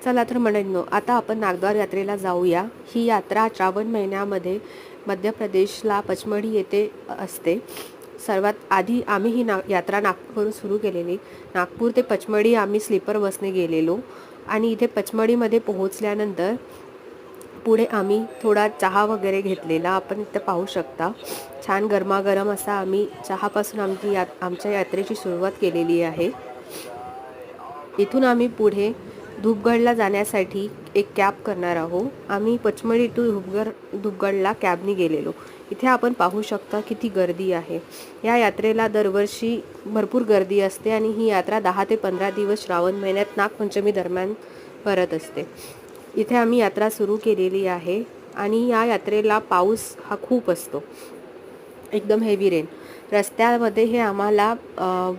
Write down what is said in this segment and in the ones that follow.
चला तर मंडळींनो, आता आपण नागद्वार यात्रेला जाऊया। ही यात्रा श्रावण महिन्यामध्ये मध्य प्रदेशला पचमढी येथे असते। सर्वात आधी आम्ही ही यात्रा नागपूरवरून सुरू केलेली। नागपूर ते पचमढी आम्ही स्लीपर बसने गेलेलो आणि इथे पचमढीमध्ये पोहोचल्यानंतर पुढे आम्ही थोडा चहा वगैरे घेतलेला। आपण इथे पाहू शकता, छान गरमागरम असा आम्ही चहापासून आमच्या यात्रेची सुरुवात केलेली आहे। इथून आम्ही पुढे धूपगडला जाण्यासाठी एक कॅब करणार आहोत। आम्ही पचमढी टू धूपगडला कॅबनी गेलेलो। इथे आपण पाहू शकता किती गर्दी आहे। या यात्रेला दरवर्षी भरपूर गर्दी असते आणि ही यात्रा 10 ते 15 दिवस श्रावण महिन्यात नागपंचमी दरम्यान भरत असते। इथे आम्ही यात्रा सुरू केलेली आहे आणि या यात्रेला पाऊस हा खूप असतो, एकदम हेवी रेन। रस्त्यामध्ये हे आम्हाला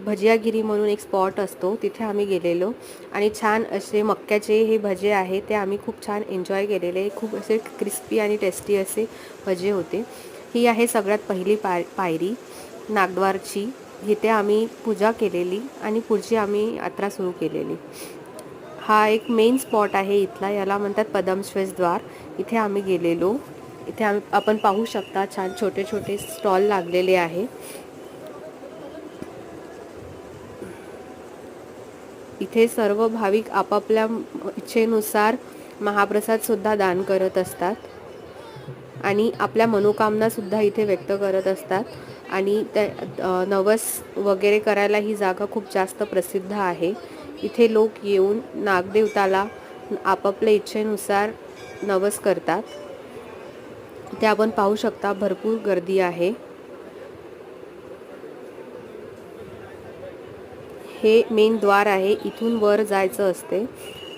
भजियागिरी म्हणून एक स्पॉट असतो, तिथे आम्ही गेलेलो आणि छान असे मक्याचे हे भजे आहे ते आम्ही खूप छान एन्जॉय केलेले। खूप असे क्रिस्पी आणि टेस्टी असे भजे होते। ही आहे सगळ्यात पहिली पायरी नागद्वारची। इथे आम्ही पूजा केलेली आणि पुढची आम्ही यात्रा सुरू केलेली। हा एक मेन स्पॉट आहे इथला, याला म्हणतात पद्मश्वेस द्वार। इथे आम्ही गेलेलो। इथे आपण पाहू शकता छान छोटे छोटे स्टॉल लागलेले आहे। इथे सर्व भाविक आपापल्या इच्छेनुसार महाप्रसाद सुद्धा दान करत असतात आणि आपल्या मनोकामना सुद्धा इथे व्यक्त करत असतात। आणि नवस वगैरे करायला ही जागा खूप जास्त प्रसिद्ध आहे। इथे लोक येऊन नागदेवताला आपापल्या इच्छेनुसार नवस करतात। ते आपण पाहू शकता, भरपूर गर्दी आहे। हे मेन द्वार आहे, इथून वर जायचं असते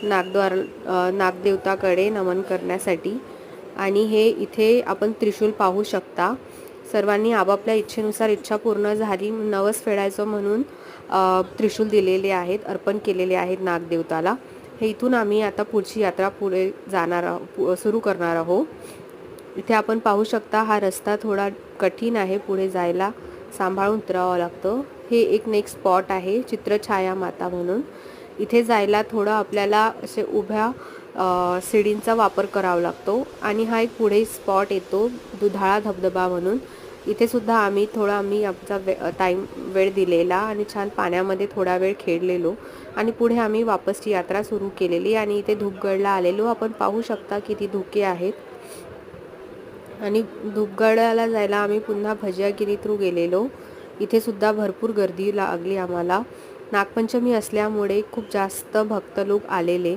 नागदेवताकडे नमन करण्यासाठी। आणि हे इथे आपण त्रिशूल पाहू शकता। सर्वांनी आपापल्या इच्छेनुसार इच्छा पूर्ण झाली नवस फेडायचं म्हणून त्रिशूल दिलेले आहेत, अर्पण केलेले आहेत नागदेवताला। हे इथून आम्ही आता पुढची यात्रा पुढे सुरू करणार आहोत। इथे आपण पाहू शकता, हा रस्ता थोडा कठीण आहे, पुढे जायला सांभाळून उतरावं लागतं। हे एक नेक्स्ट स्पॉट आहे चित्रछाया माता म्हणून। इथे जायला थोडं आपल्याला असे उभ्या सीडींचा वापर करावा लागतो। आणि हा एक पुढे स्पॉट येतो दुधाळा धबधबा म्हणून। इथे सुद्धा आम्ही आमचा वेळ दिलेला आणि छान पाण्यामध्ये थोडा वेळ खेळलेलो आणि पुढे आम्ही वापसची यात्रा सुरू केलेली आणि इथे धूपगडला आलेलो। आपण पाहू शकता किती धुके आहेत। आणि धूपगडाला जायला आम्ही पुन्हा भजियागिरी थ्रू गेलेलो। इथे सुद्धा भरपूर गर्दी लागली आम्हाला। नागपंचमी असल्यामुळे खूप जास्त भक्त लोक आलेले।